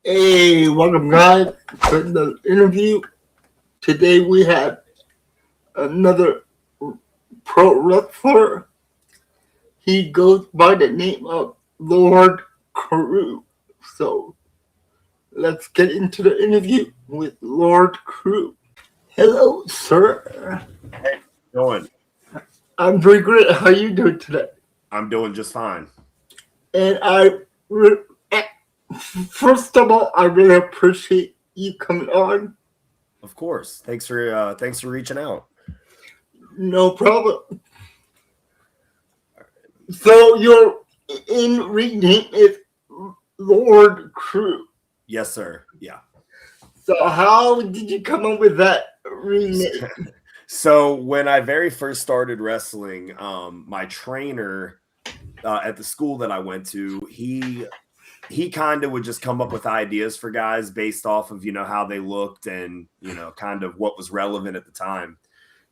Hey, welcome guys to the interview. Today we have another pro wrestler. He goes by the name of Lord Crewe. So let's get into the interview with Lord Crewe. Hello, sir. Hey, doing? I'm doing great. How you doing today? I'm doing just fine. And first of all, I really appreciate you coming on. Of course. Thanks for reaching out. No problem. So your in-ring name is Lord Crewe. Yes, sir. Yeah. So how did you come up with that ring name? So when I very first started wrestling, my trainer at the school that I went to, he kind of would just come up with ideas for guys based off of how they looked and kind of what was relevant at the time.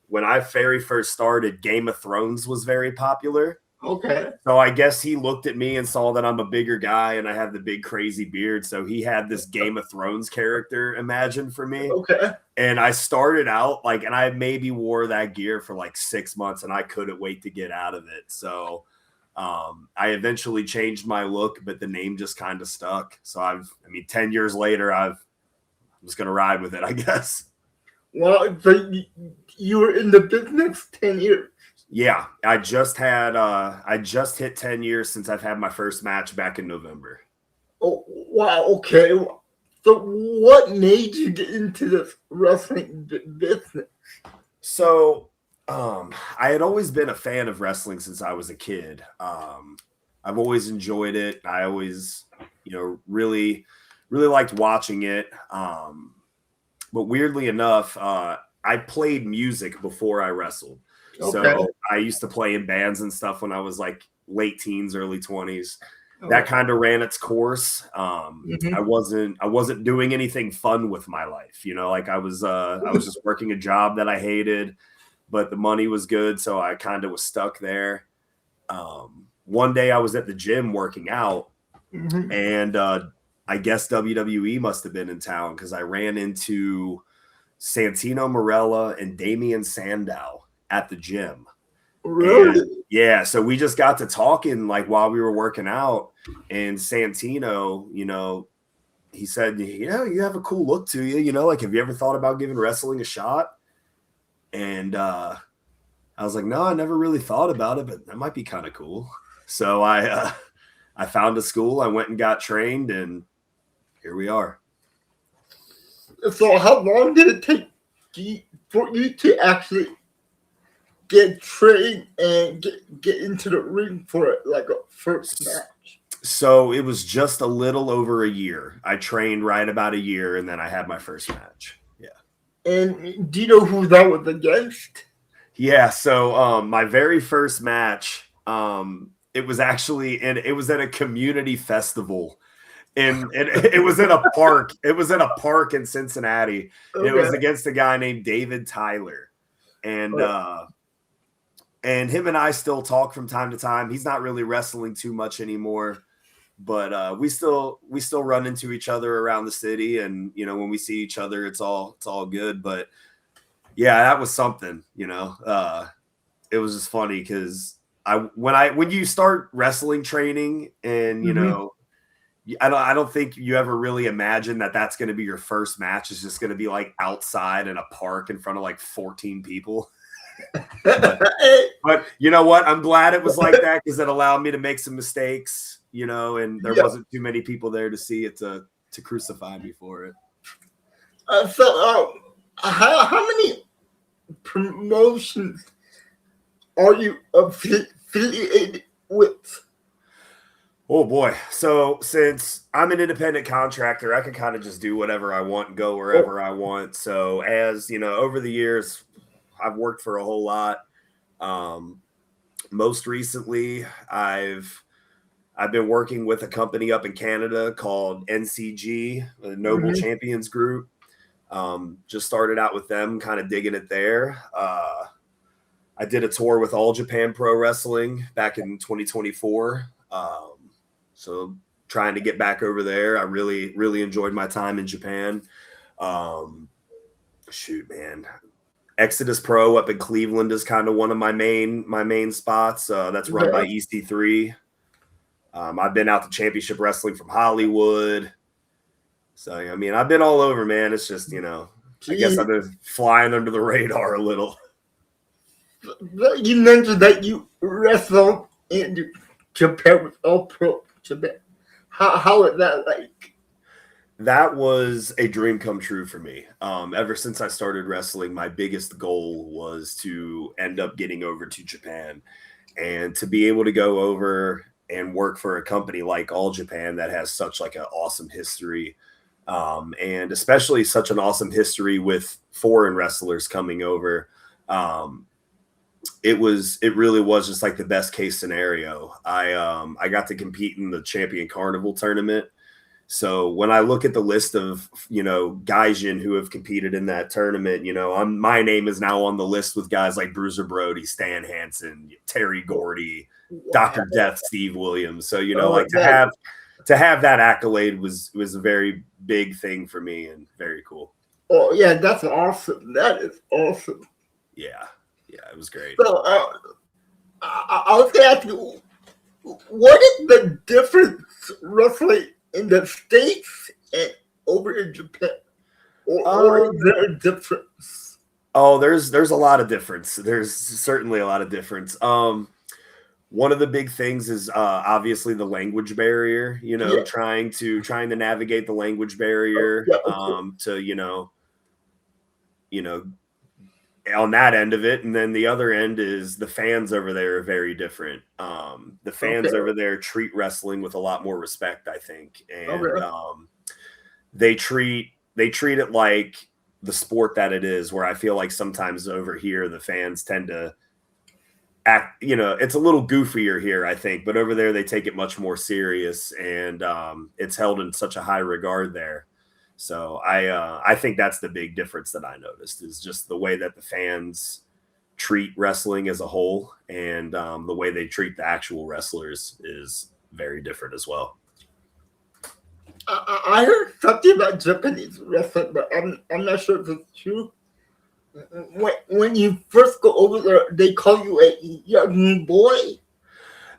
When I very first started, Game of Thrones was very popular. Okay. So I guess he looked at me and saw that I'm a bigger guy and I have the big crazy beard. So he had this Game of Thrones character imagined for me. Okay. And I started out and I maybe wore that gear for like 6 months and I couldn't wait to get out of it. So I eventually changed my look, but the name just kind of stuck. So 10 years later, I'm just going to ride with it, I guess. Well, so you were in the business 10 years. Yeah, I just hit 10 years since I've had my first match back in November. Oh, wow. Okay. So what made you get into this wrestling business? So I had always been a fan of wrestling since I was a kid. I've always enjoyed it. I always, really, really liked watching it. But weirdly enough, I played music before I wrestled. Okay. So I used to play in bands and stuff when I was like late teens, early 20s. Okay. That kind of ran its course. I wasn't doing anything fun with my life. I was just working a job that I hated, but the money was good. So I kind of was stuck there. One day I was at the gym working out and I guess WWE must have been in town because I ran into Santino Marella and Damian Sandow at the gym. Really? And yeah, so we just got to talking while we were working out, and Santino, he said, you have a cool look to you, have you ever thought about giving wrestling a shot? And I was like, no, I never really thought about it, but that might be kind of cool. So I found a school, I went and got trained, and here we are. So how long did it take for you to actually get trained and get into the ring for it, like a first match? So it was just a little over a year. I trained right about a year, and then I had my first match. Yeah. And do you know who that was against? Yeah. So my very first match, it was actually it was at a community festival. And it was in a park. It was in a park in Cincinnati. Okay. It was against a guy named David Tyler. And him and I still talk from time to time. He's not really wrestling too much anymore, but we still run into each other around the city. And when we see each other, it's all good. But yeah, that was something. It was just funny because when you start wrestling training and I don't think you ever really imagine that that's going to be your first match. It's just going to be like outside in a park in front of like 14 people. but you know what? I'm glad it was like that because it allowed me to make some mistakes, and there wasn't too many people there to see it to crucify me for it. So how many promotions are you affiliated with? Oh boy. So since I'm an independent contractor, I can kind of just do whatever I want and go wherever I want. So as over the years, I've worked for a whole lot. Most recently, I've been working with a company up in Canada called NCG, the Noble Champions Group. Just started out with them, kind of digging it there. I did a tour with All Japan Pro Wrestling back in 2024. So trying to get back over there. I really enjoyed my time in Japan. Shoot, man. Exodus Pro up in Cleveland is kind of one of my main spots. That's run by EC3. I've been out to Championship Wrestling from Hollywood. So, I mean, I've been all over, man. It's just, I guess I've been flying under the radar a little. You mentioned that you wrestled in Japan with All Pro Japan. How was that like? That was a dream come true for me. Ever since I started wrestling, my biggest goal was to end up getting over to Japan and to be able to go over and work for a company like All Japan that has such like an awesome history. And especially such an awesome history with foreign wrestlers coming over. It really was just like the best case scenario. I got to compete in the Champion Carnival tournament. So when I look at the list of, Gaijin who have competed in that tournament, my name is now on the list with guys like Bruiser Brody, Stan Hansen, Terry Gordy, Dr. Death, Steve Williams. So, to have that accolade was a very big thing for me and very cool. Oh yeah, that's awesome. That is awesome. Yeah, it was great. So I was gonna ask you, what is the difference roughly in the States and over in Japan? Or is there a difference? Oh, there's a lot of difference. There's certainly a lot of difference. One of the big things is obviously the language barrier, trying to navigate the language barrier to, on that end of it. And then the other end is the fans over there are very different. The fans over there treat wrestling with a lot more respect, I think. And they treat it like the sport that it is, where I feel like sometimes over here, the fans tend to act, it's a little goofier here, I think, but over there they take it much more serious, and it's held in such a high regard there. So I think that's the big difference that I noticed, is just the way that the fans treat wrestling as a whole, and the way they treat the actual wrestlers is very different as well. I heard something about Japanese wrestling, but I'm not sure if it's true. When you first go over there, they call you a young boy.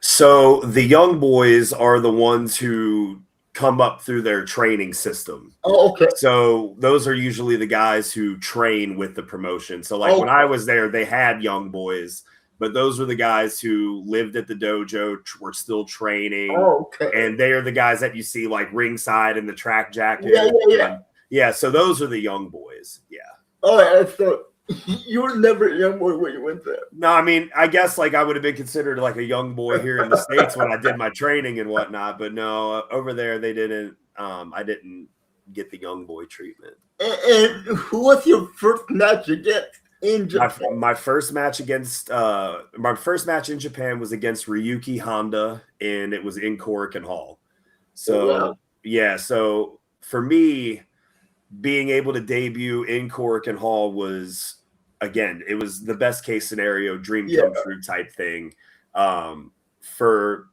So the young boys are the ones who come up through their training system. Oh, okay. So those are usually the guys who train with the promotion. So like when I was there, they had young boys, but those were the guys who lived at the dojo, were still training. Oh, okay. And they are the guys that you see like ringside in the track jacket. Yeah. So those are the young boys. Yeah. Oh, yeah, so you were never a young boy when you went there. No, I mean, I guess like I would have been considered like a young boy here in the States when I did my training and whatnot. But no, over there they didn't. I didn't get the young boy treatment. And who was your first match against in Japan? My first match in Japan was against Ryuki Honda, and it was in Korakuen Hall. So so for me, being able to debut in Korakuen Hall was, again, it was the best case scenario, dream come true type thing. For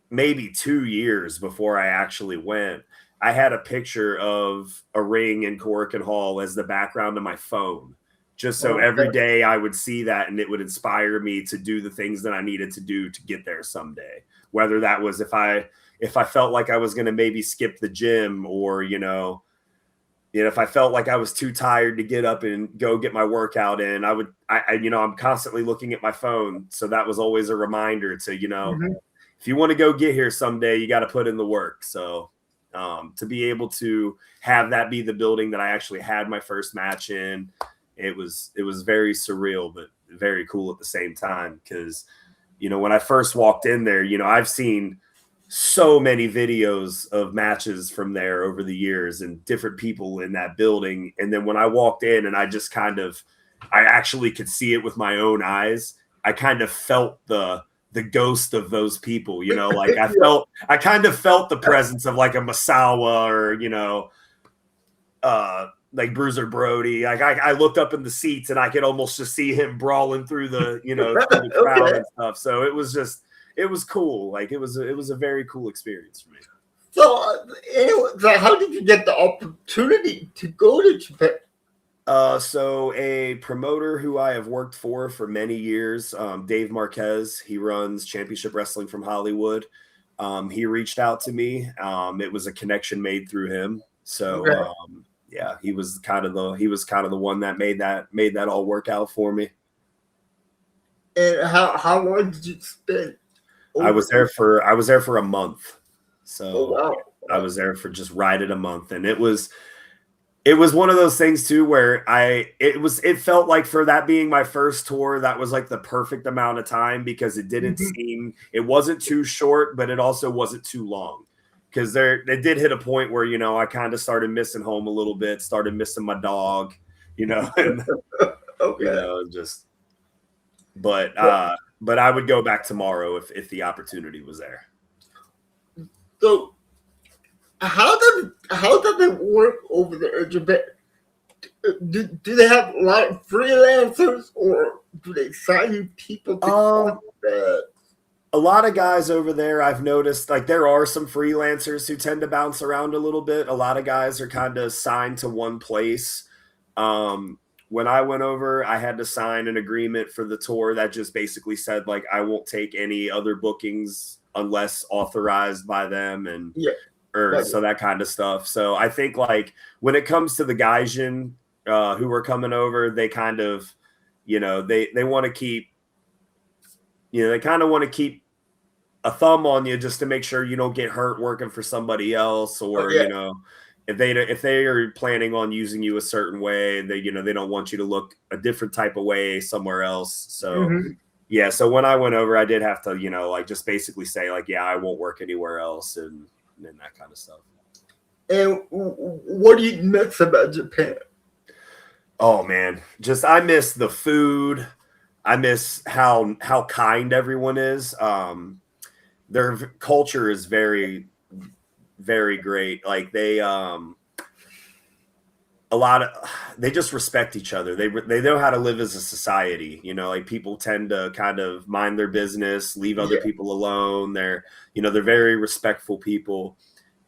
maybe 2 years before I actually went, I had a picture of a ring in Korakuen Hall as the background of my phone, just so every day I would see that and it would inspire me to do the things that I needed to do to get there someday. Whether that was if I felt like I was going to maybe skip the gym, or, if I felt like I was too tired to get up and go get my workout in, I'm constantly looking at my phone. So that was always a reminder to, if you want to go get here someday, you got to put in the work. So to be able to have that be the building that I actually had my first match in, it was very surreal, but very cool at the same time. Because, when I first walked in there, I've seen so many videos of matches from there over the years and different people in that building. And then when I walked in and I actually could see it with my own eyes, I kind of felt the ghost of those people, like I kind of felt the presence of like a Masawa or, like Bruiser Brody. Like I looked up in the seats and I could almost just see him brawling through the, through the crowd and stuff. So it was cool. Like it was a very cool experience for me. Anyway, so how did you get the opportunity to go to Japan? So a promoter who I have worked for many years, Dave Marquez, he runs Championship Wrestling from Hollywood. He reached out to me. It was a connection made through him. So Okay. yeah, he was kind of the one that made that all work out for me. And how long did you spend? I was there for a month. So Oh, wow. I was there for just right at a month, and it was one of those things too where it felt like, for that being my first tour, that was like the perfect amount of time, because it didn't seem, it wasn't too short, but it also wasn't too long, because it did hit a point where, you know, I kind of started missing home a little bit, started missing my dog, you know, and Okay. you know, just but I would go back tomorrow if the opportunity was there. So how does it work over there in Japan? Do they have a lot of freelancers, or do they sign people to contracts? A lot of guys over there, I've noticed, like, there are some freelancers who tend to bounce around a little bit. A lot of guys are kind of signed to one place. When I went over, I had to sign an agreement for the tour that just basically said, like, I won't take any other bookings unless authorized by them, and so that kind of stuff. So I think, like, when it comes to the Gaijin who are coming over, they kind of, you know, they want to keep, you know, they kind of want to keep a thumb on you just to make sure you don't get hurt working for somebody else, or you know, if they are planning on using you a certain way, they, you know, they don't want you to look a different type of way somewhere else. So yeah, so when I went over, I did have to, you know, like, just basically say, like, yeah, I won't work anywhere else, and that kind of stuff. And what do you miss about Japan? Oh man, just, I miss the food. I miss how kind everyone is. Their culture is very, very great. Like, they they just respect each other. They know how to live as a society. You know, like, people tend to kind of mind their business, leave other people alone. They're, you know, they're very respectful people,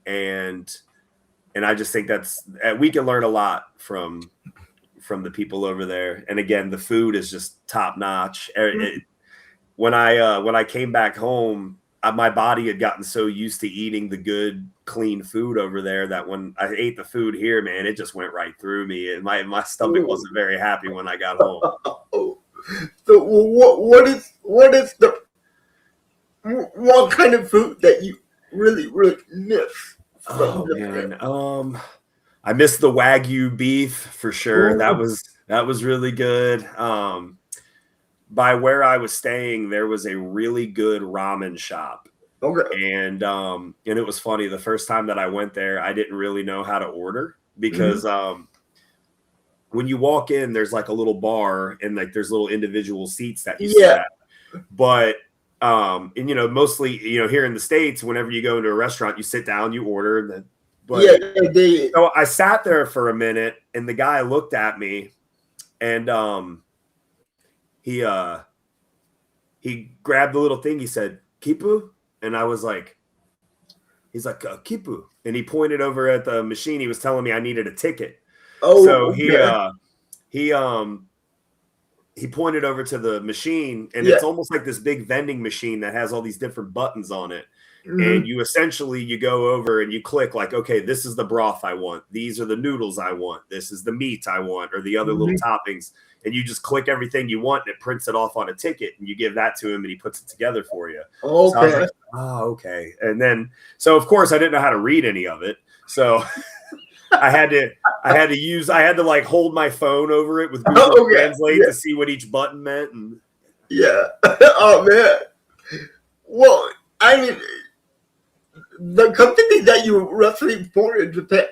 and I just think we can learn a lot from the people over there. And again, the food is just top notch. When I came back home, my body had gotten so used to eating the good, clean food over there that when I ate the food here, man, it just went right through me, and my stomach wasn't very happy when I got home. So what kind of food that you really miss? Oh man, I miss the Wagyu beef for sure. That was really good. By where I was staying, there was a really good ramen shop. Okay. And it was funny. The first time that I went there, I didn't really know how to order, because when you walk in, there's like a little bar, and like there's little individual seats that you sit at. But and, you know, mostly, you know, here in the States, whenever you go into a restaurant, you sit down, you order. So I sat there for a minute, and the guy looked at me, and he grabbed the little thing. He said, "Kipu," and I was like, he's like, "Kipu," and he pointed over at the machine. He was telling me I needed a ticket. So he pointed over to the machine, and it's almost like this big vending machine that has all these different buttons on it. And you go over and you click, like, okay, this is the broth I want. These are the noodles I want. This is the meat I want, or the other little toppings. And you just click everything you want, and it prints it off on a ticket, and you give that to him, and he puts it together for you. Okay. So I was like, oh, okay. And then, so of course I didn't know how to read any of it. So I had to like hold my phone over it with Google Translate to see what each button meant. And oh man. Well, I mean, the company that you were wrestling for in Japan,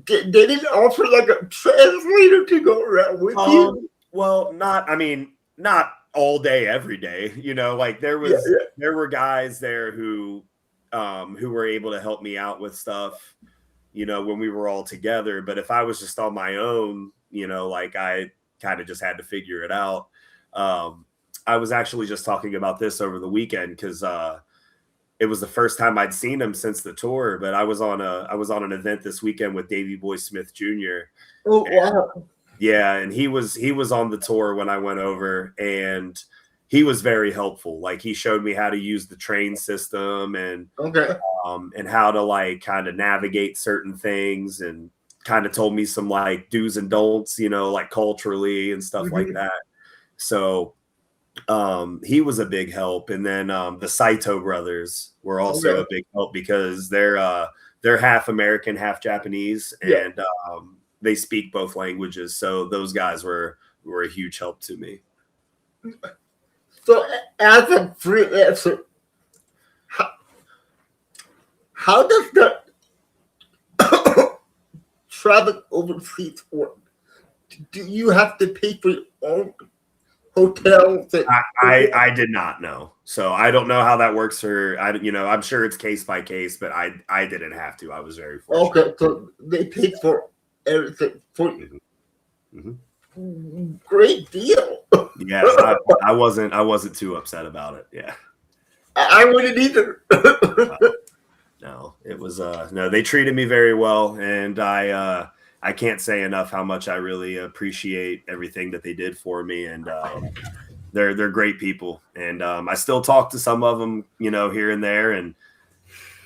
they didn't offer like a translator to go around with you? Well, not all day, every day. You know, like, there were guys there who were able to help me out with stuff, you know, when we were all together. But if I was just on my own, you know, like, I kind of just had to figure it out. I was actually just talking about this over the weekend, because it was the first time I'd seen him since the tour. But I was on an event this weekend with Davey Boy Smith Jr. Oh wow! Yeah, and he was on the tour when I went over, and he was very helpful. Like he showed me how to use the train system and how to like kind of navigate certain things, and kind of told me some like do's and don'ts, like culturally and stuff like that. So he was a big help. And then the Saito brothers were also a big help because they're half American, half Japanese, and they speak both languages. So those guys were a huge help to me. So as a freelancer, how does the travel overseas work? Do you have to pay for your own hotels? I did not know, so I don't know how that works. I'm sure it's case by case, but I didn't have to. I was very fortunate. Okay, so they paid for everything for you. Great deal. Yeah, I wasn't too upset about it. Yeah, I wouldn't either. No, it was no. They treated me very well, and I can't say enough how much I really appreciate everything that they did for me. And they're great people, and I still talk to some of them, here and there, and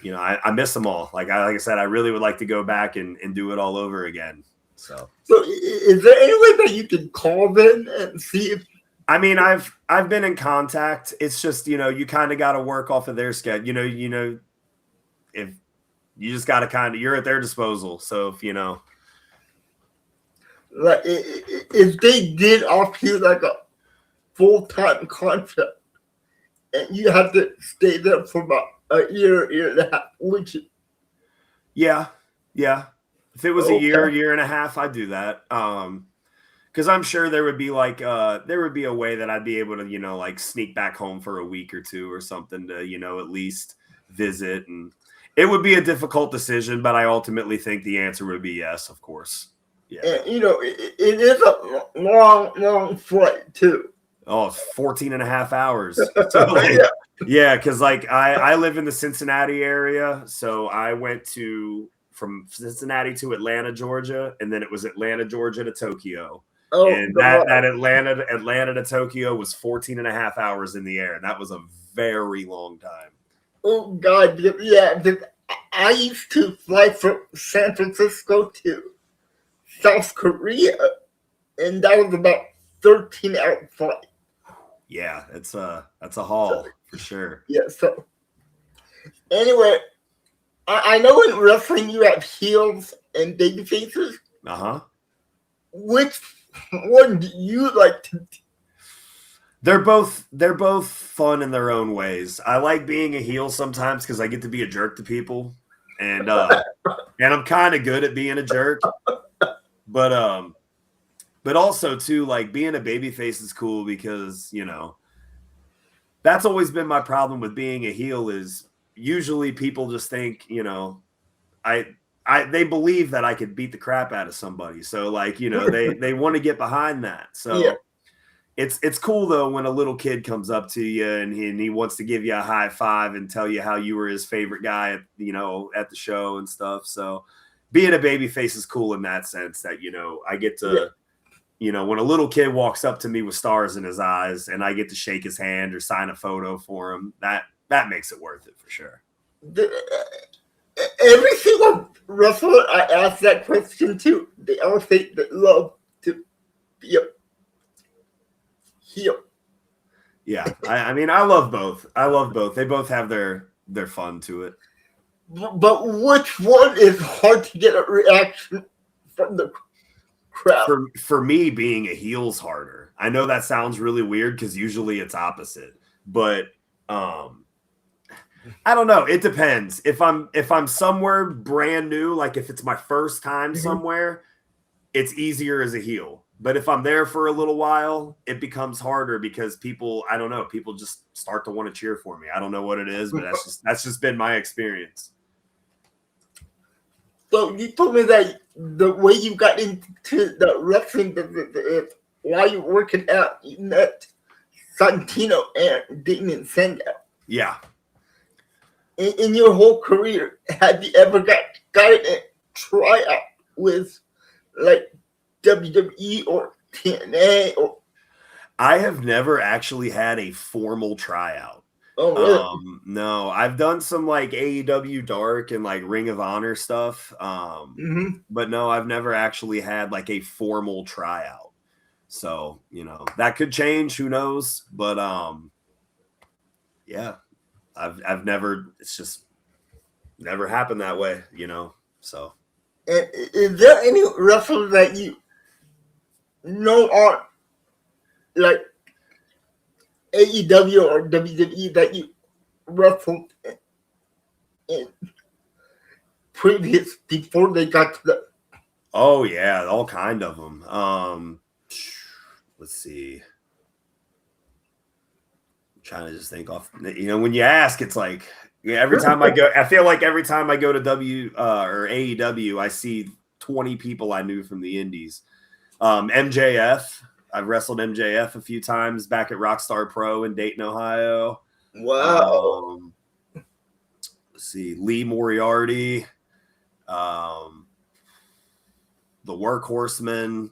I miss them all. Like I said, I really would like to go back and do it all over again. So is there any way that you can call them and see if? I mean, I've been in contact. It's just you kind of got to work off of their schedule. If you just got to you're at their disposal. So if like if they did offer you like a full-time contract and you have to stay there for about a year and a half, would you? Yeah. If it was a year and a half, I'd do that. Because I'm sure there would be a way that I'd be able to, like sneak back home for a week or two or something to, at least visit. And it would be a difficult decision, but I ultimately think the answer would be yes, of course. Yeah. And, it is a long flight too. Oh, 14 and a half hours. So yeah, because I live in the Cincinnati area. So I went from Cincinnati to Atlanta, Georgia, and then it was Atlanta, Georgia to Tokyo. Oh, and that Atlanta to Tokyo was 14 and a half hours in the air. And that was a very long time. Oh, God. Yeah. I used to fly from San Francisco to South Korea, and that was about 13-hour flight. Yeah, that's a haul for sure. Yeah, so anyway, I know in wrestling you have heels and baby faces. Which one do you like to do? They're both fun in their own ways. I like being a heel sometimes because I get to be a jerk to people, and I'm kind of good at being a jerk. But also too, like being a babyface is cool because that's always been my problem with being a heel is usually people just think they believe that I could beat the crap out of somebody, so like they want to get behind that. So yeah. It's cool though when a little kid comes up to you and he wants to give you a high five and tell you how you were his favorite guy at the show and stuff. So being a babyface is cool in that sense that I get to when a little kid walks up to me with stars in his eyes and I get to shake his hand or sign a photo for him, that makes it worth it for sure. Every single wrestler I ask that question to, they all say they love to be a heel. Yeah, I mean, I love both. They both have their fun to it. But which one is hard to get a reaction from the crowd? For me, being a heel's harder. I know that sounds really weird because usually it's opposite, but I don't know. It depends. If I'm somewhere brand new, like if it's my first time somewhere, it's easier as a heel. But if I'm there for a little while, it becomes harder because people just start to want to cheer for me. I don't know what it is, but that's just been my experience. So you told me that the way you got into the wrestling business while you were working out, you met Santino and Damien Sandow. Yeah. in your whole career, have you ever got a tryout with like WWE or TNA or? I have never actually had a formal tryout. Oh, really? No, I've done some like AEW Dark and like Ring of Honor stuff. But no, I've never actually had like a formal tryout. So, that could change, who knows? But yeah, I've never, it's just never happened that way, So And is there any wrestler that you know on like AEW or WWE that you wrestled in previous before they got to the? Oh yeah, all kind of them. Let's see. I'm trying to just think off. When you ask, it's like every time I go, I feel like every time I go to or AEW, I see 20 people I knew from the Indies. MJF, I've wrestled MJF a few times back at Rockstar Pro in Dayton, Ohio. Wow. Let's see, Lee Moriarty, the Workhorsemen.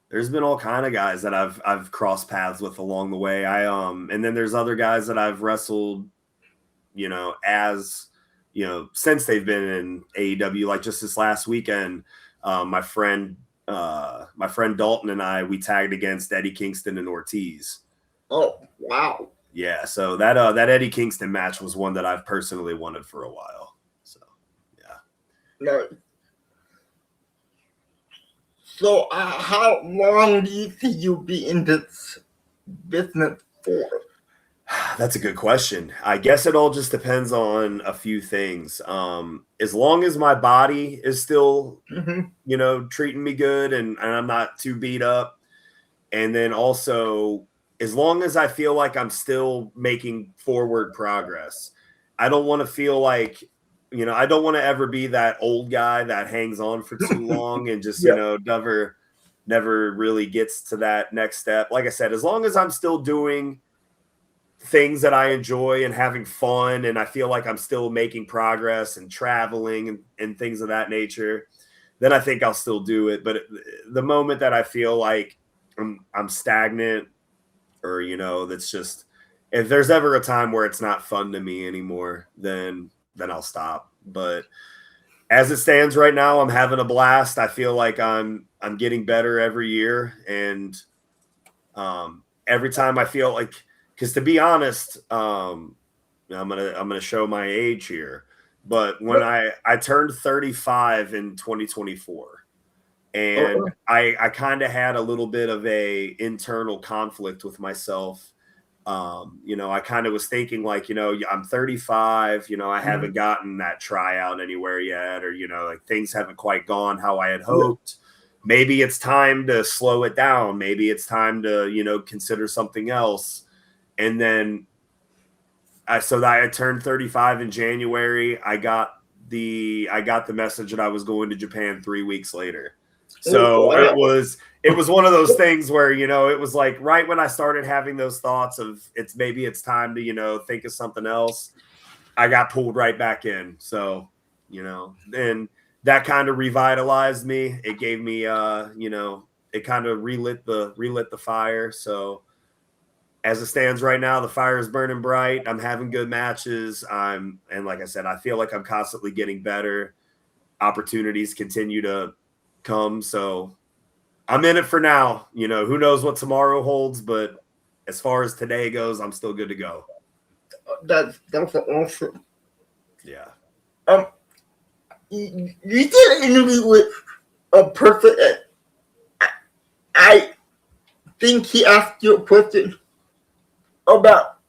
There's been all kind of guys that I've crossed paths with along the way. And then there's other guys that I've wrestled, since they've been in AEW. Like just this last weekend, my friend Dalton and we tagged against Eddie Kingston and Ortiz. Oh, wow. Yeah, so that Eddie Kingston match was one that I've personally wanted for a while. So, yeah. No. So, how long do you think you'll be in this business for? That's a good question. I guess it all just depends on a few things. As long as my body is still, treating me good and I'm not too beat up. And then also, as long as I feel like I'm still making forward progress, I don't want to feel like, I don't want to ever be that old guy that hangs on for too long and just, never really gets to that next step. Like I said, as long as I'm still doing things that I enjoy and having fun, and I feel like I'm still making progress and traveling and things of that nature, then I think I'll still do it. But the moment that I feel like I'm stagnant, or that's just, if there's ever a time where it's not fun to me anymore, then I'll stop. But as it stands right now, I'm having a blast. I feel like I'm getting better every year, and every time I feel like, because to be honest, I'm gonna show my age here, but when I turned 35 in 2024, and I kind of had a little bit of a internal conflict with myself. I kind of was thinking like, I'm 35, I haven't gotten that tryout anywhere yet, or, like things haven't quite gone how I had hoped. Maybe it's time to slow it down. Maybe it's time to, consider something else. And then so that I turned 35 in January, I got the message that I was going to Japan 3 weeks later. So it was one of those things where, it was like right when I started having those thoughts of it's time to, think of something else, I got pulled right back in. So, and that kind of revitalized me. It gave me, it kind of relit the fire. So as it stands right now, the fire is burning bright. I'm having good matches. And like I said, I feel like I'm constantly getting better. Opportunities continue to come. So I'm in it for now. Who knows what tomorrow holds, but as far as today goes, I'm still good to go. That's awesome. Yeah. You did an interview with a person, and I think he asked you a question about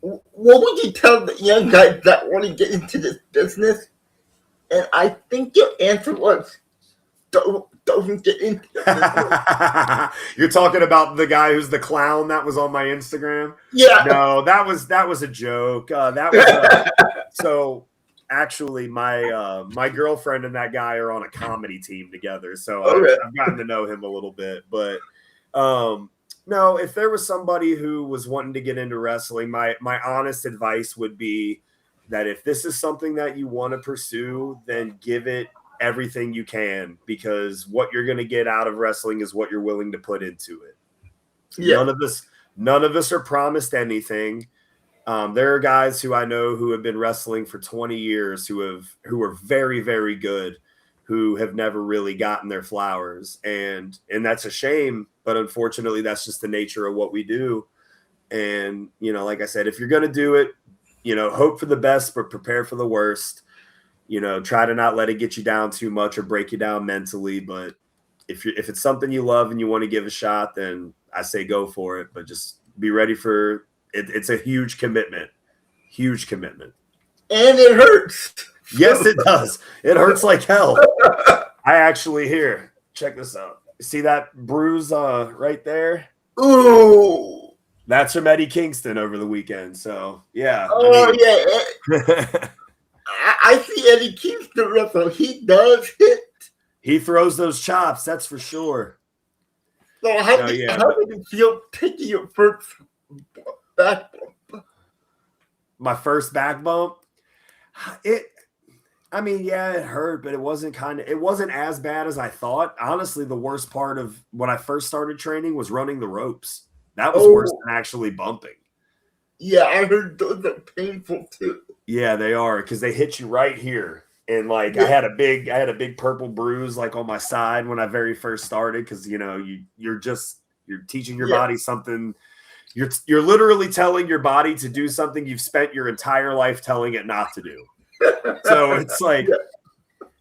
what would you tell the young guys that want to get into this business, and I think your answer was don't get into it. You're talking about the guy who's the clown that was on my Instagram? Yeah. No, that was a joke. That was so actually my girlfriend and that guy are on a comedy team together, so I've gotten to know him a little bit. But no, if there was somebody who was wanting to get into wrestling, my honest advice would be that if this is something that you want to pursue, then give it everything you can, because what you're going to get out of wrestling is what you're willing to put into it. Yeah. None of us are promised anything. There are guys who I know who have been wrestling for 20 years who are very, very good, who have never really gotten their flowers. And that's a shame, but unfortunately that's just the nature of what we do. And, like I said, if you're going to do it, hope for the best, but prepare for the worst. Try to not let it get you down too much or break you down mentally. But if it's something you love and you want to give a shot, then I say go for it. But just be ready for it. It's a huge commitment. Huge commitment. And it hurts. Yes, it does. It hurts like hell. I actually check this out. See that bruise right there? Ooh. That's from Eddie Kingston over the weekend. So, yeah. Yeah. I see Eddie Kingston wrestle. He does hit. He throws those chops, that's for sure. So how did you feel taking your first back bump? My first back bump? It hurt, but it wasn't as bad as I thought. Honestly, the worst part of when I first started training was running the ropes. That was worse than actually bumping. Yeah, I heard those are painful too. Yeah, they are, because they hit you right here. And I had a big purple bruise on my side when I very first started, because you're teaching your body something. You're literally telling your body to do something you've spent your entire life telling it not to do. So it's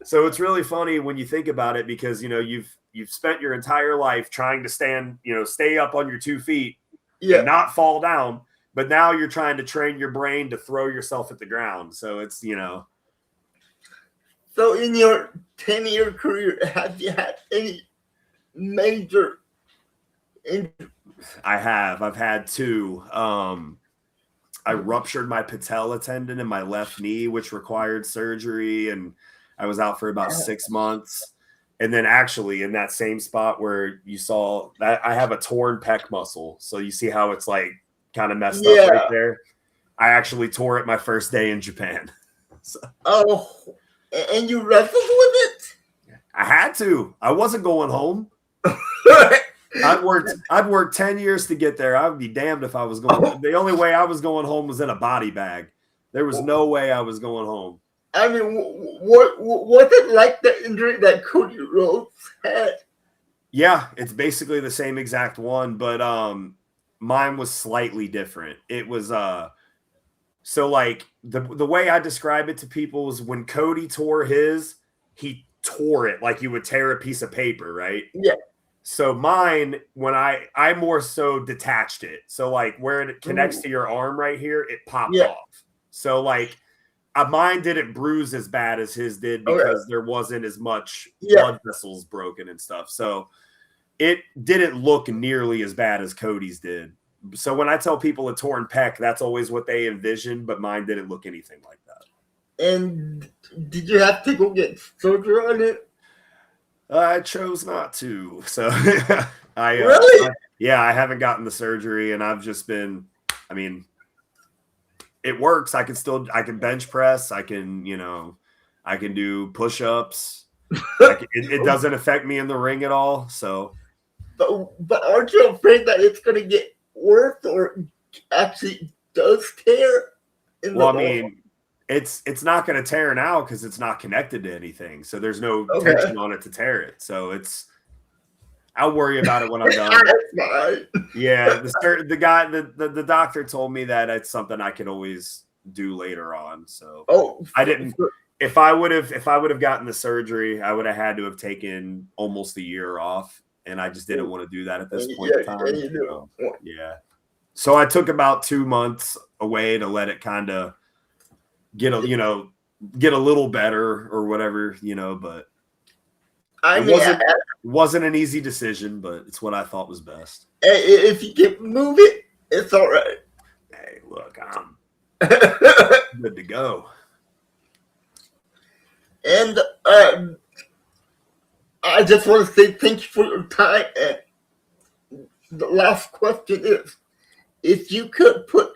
so it's really funny when you think about it, because you've spent your entire life trying to stay up on your 2 feet and not fall down, but now you're trying to train your brain to throw yourself at the ground. So it's So in your 10-year career, have you had any major injuries? I've had 2. I ruptured my patella tendon in my left knee, which required surgery, and I was out for about 6 months. And then actually in that same spot where you saw that, I have a torn pec muscle. So you see how it's kind of messed up right there. I actually tore it my first day in Japan. So. Oh, and you wrestled with it? I had to. I wasn't going home. I'd worked 10 years to get there. I would be damned if I was going. The only way I was going home was in a body bag. There was no way I was going home. I mean, what was it like, the injury that Cody Rhodes had? Yeah, it's basically the same exact one, but mine was slightly different. It was so the way I describe it to people is when Cody tore his, he tore it like you would tear a piece of paper, right? Yeah. So mine, when I more so detached it. So where it connects to your arm right here, it popped off. So mine didn't bruise as bad as his did, because there wasn't as much blood vessels broken and stuff. So it didn't look nearly as bad as Cody's did. So when I tell people a torn pec, that's always what they envision, but mine didn't look anything like that. And did you have to go get surgery on it? I chose not to. So Really? I haven't gotten the surgery, and I've just been, it works. I can bench press. I can do push-ups. It doesn't affect me in the ring at all. So, but aren't you afraid that it's going to get worse, or actually does tear? It's not going to tear now because it's not connected to anything. So there's no tension on it to tear it. So I'll worry about it when I'm done. Yeah, the doctor told me that it's something I could always do later on. So I didn't. If I would have gotten the surgery, I would have had to have taken almost a year off, and I just didn't want to do that at this point in time. Yeah. So I took about 2 months away to let it kind of get a little better or whatever, but it wasn't an easy decision, but it's what I thought was best. If you can move it, it's all right. Hey, look, I'm good to go. And I just want to say thank you for your time. And the last question is, if you could put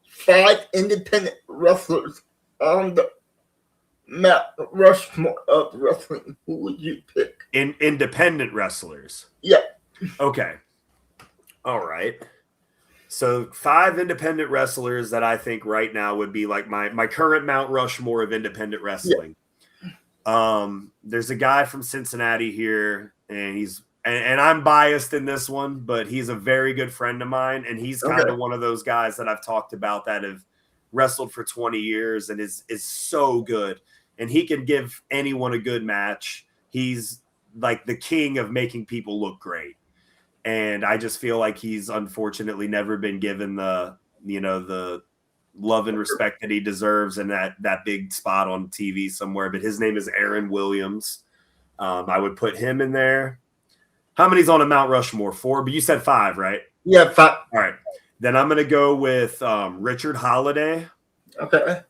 5 independent wrestlers on the Mount Rushmore of wrestling, who would you pick? Independent wrestlers. Yeah. Okay. All right. So 5 independent wrestlers that I think right now would be like my current Mount Rushmore of independent wrestling. Yeah. There's a guy from Cincinnati here, and and I'm biased in this one, but he's a very good friend of mine, and he's kind of one of those guys that I've talked about that have wrestled for 20 years and is so good, and he can give anyone a good match. He's like the king of making people look great. And I just feel like he's unfortunately never been given the love and respect that he deserves and that big spot on TV somewhere. But his name is Aaron Williams. I would put him in there. How many's on a Mount Rushmore? 4, but you said 5, right? Yeah, 5. All right. Then I'm going to go with Richard Holiday. Okay.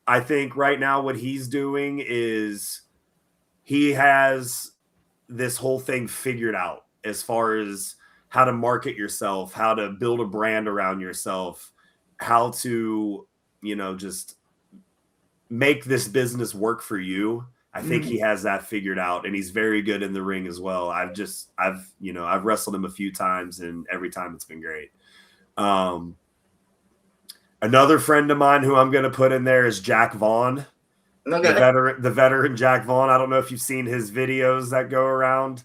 I think right now what he's doing is he has this whole thing figured out as far as how to market yourself, how to build a brand around yourself, how to, just make this business work for you. I think he has that figured out, and he's very good in the ring as well. I've wrestled him a few times, and every time it's been great. Another friend of mine who I'm going to put in there is Jack Vaughn, the veteran Jack Vaughn. I don't know if you've seen his videos that go around,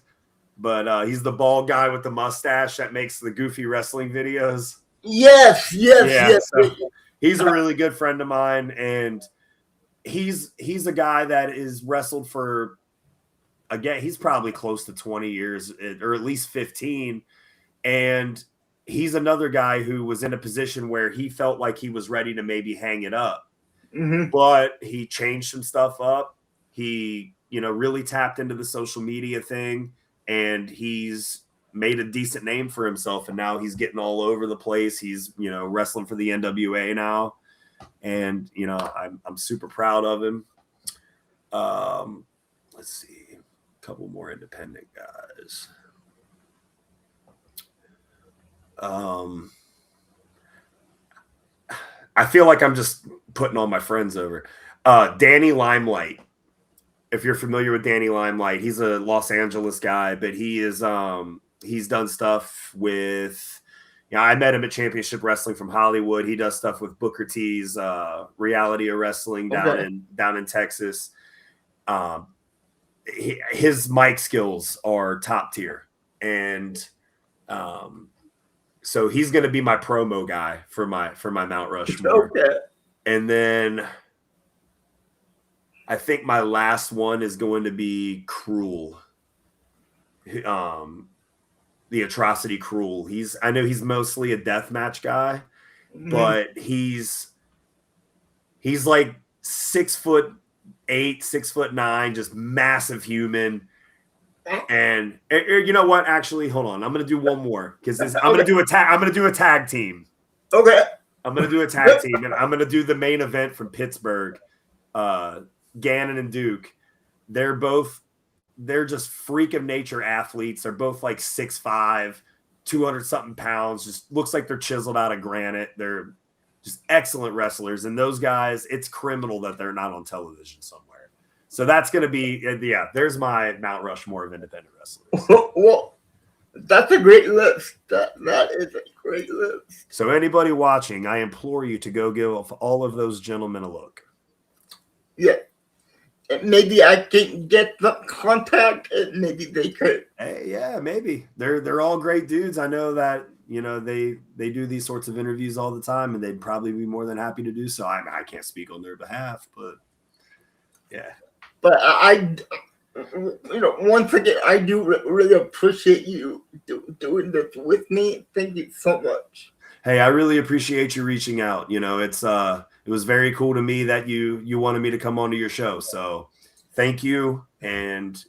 but he's the bald guy with the mustache that makes the goofy wrestling videos. Yes. So he's a really good friend of mine, and he's a guy that is wrestled for, again, he's probably close to 20 years or at least 15. And he's another guy who was in a position where he felt like he was ready to maybe hang it up. But he changed some stuff up. He, really tapped into the social media thing, and he's made a decent name for himself. And now he's getting all over the place. He's, wrestling for the NWA now. And, I'm super proud of him. Let's see, a couple more independent guys. I feel like I'm just putting all my friends over. Danny Limelight. If you're familiar with Danny Limelight, he's a Los Angeles guy, but he is he's done stuff with, I met him at Championship Wrestling from Hollywood. He does stuff with Booker T's Reality of Wrestling down in Texas. His mic skills are top tier, and so he's going to be my promo guy for my Mount Rushmore. Okay. And then I think my last one is going to be Cruel. The Atrocity Cruel. I know he's mostly a deathmatch guy, but he's like 6'8", 6'9", just massive human. And you know what? Actually, hold on. I'm gonna do one more because I'm gonna do a tag team. Okay. I'm gonna do a tag team, and I'm gonna do the main event from Pittsburgh. Gannon and Duke. They're just freak of nature athletes. They're both like 6'5", 200 something pounds. Just looks like they're chiseled out of granite. They're just excellent wrestlers. And those guys, it's criminal that they're not on television somewhere. So that's going to be, there's my Mount Rushmore of independent wrestlers. Well, that's a great list. That is a great list. So anybody watching, I implore you to go give all of those gentlemen a look. Yeah. Maybe I can get the contact, and maybe they could. Hey, yeah, maybe. They're all great dudes. I know that, they do these sorts of interviews all the time, and they'd probably be more than happy to do so. I can't speak on their behalf, but yeah. But I once again, I do really appreciate you doing this with me. Thank you so much. Hey, I really appreciate you reaching out. It was very cool to me that you wanted me to come onto your show. So thank you. And,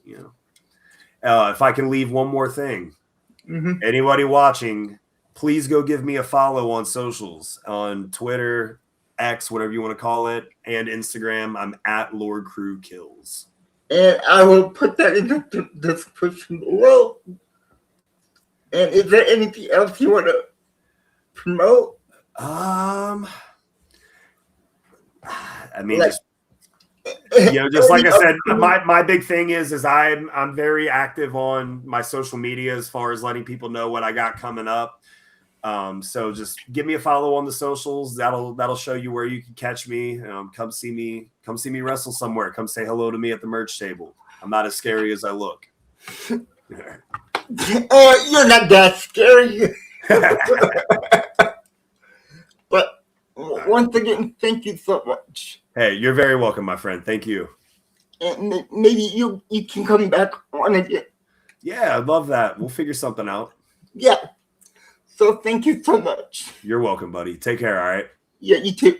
if I can leave one more thing, anybody watching, please go give me a follow on socials, on Twitter, X, whatever you want to call it, and Instagram. I'm at Lord Crewe Kills. And I will put that in the description below. And is there anything else you want to promote? I mean, like, just Just like I said, my big thing is I'm very active on my social media as far as letting people know what I got coming up. So just give me a follow on the socials. That'll show you where you can catch me. Come see me wrestle somewhere. Come say hello to me at the merch table. I'm not as scary as I look. You're not that scary. But once again, thank you so much. Hey, you're very welcome, my friend. Thank you. And maybe you can come back on again. Yeah, I'd love that. We'll figure something out. Yeah. So thank you so much. You're welcome, buddy. Take care, all right? Yeah, you too.